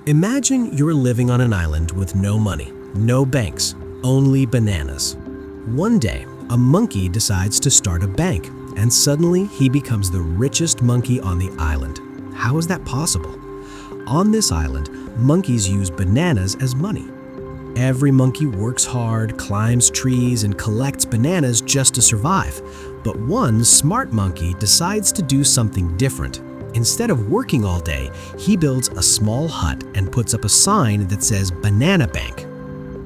Imagine you're living on an island with no money, no banks, only bananas. One day, a monkey decides to start a bank, and suddenly he becomes the richest monkey on the island. How is that possible? On this island, monkeys use bananas as money. Every monkey works hard, climbs trees, and collects bananas just to survive. But one smart monkey decides to do something different. Instead of working all day, he builds a small hut and puts up a sign that says Banana Bank.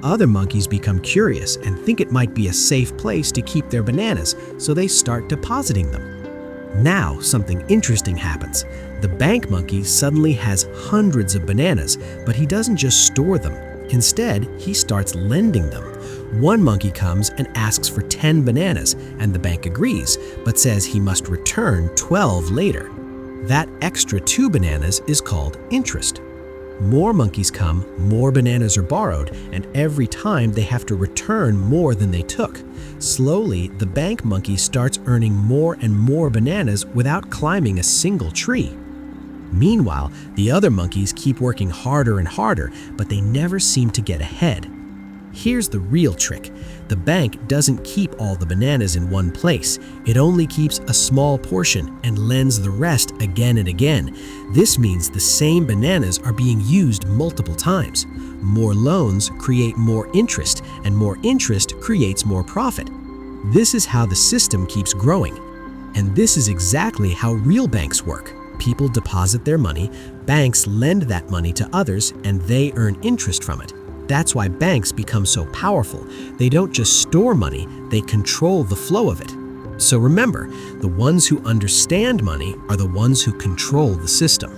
Other monkeys become curious and think it might be a safe place to keep their bananas, so they start depositing them. Now, something interesting happens. The bank monkey suddenly has hundreds of bananas, but he doesn't just store them. Instead, he starts lending them. One monkey comes and asks for 10 bananas, and the bank agrees, but says he must return 12 later. That extra 2 bananas is called interest. More monkeys come, more bananas are borrowed, and every time they have to return more than they took. Slowly, the bank monkey starts earning more and more bananas without climbing a single tree. Meanwhile, the other monkeys keep working harder and harder, but they never seem to get ahead. Here's the real trick. The bank doesn't keep all the bananas in one place. It only keeps a small portion and lends the rest again and again. This means the same bananas are being used multiple times. More loans create more interest, and more interest creates more profit. This is how the system keeps growing. And this is exactly how real banks work. People deposit their money, banks lend that money to others, and they earn interest from it. That's why banks become so powerful. They don't just store money, they control the flow of it. So remember, the ones who understand money are the ones who control the system.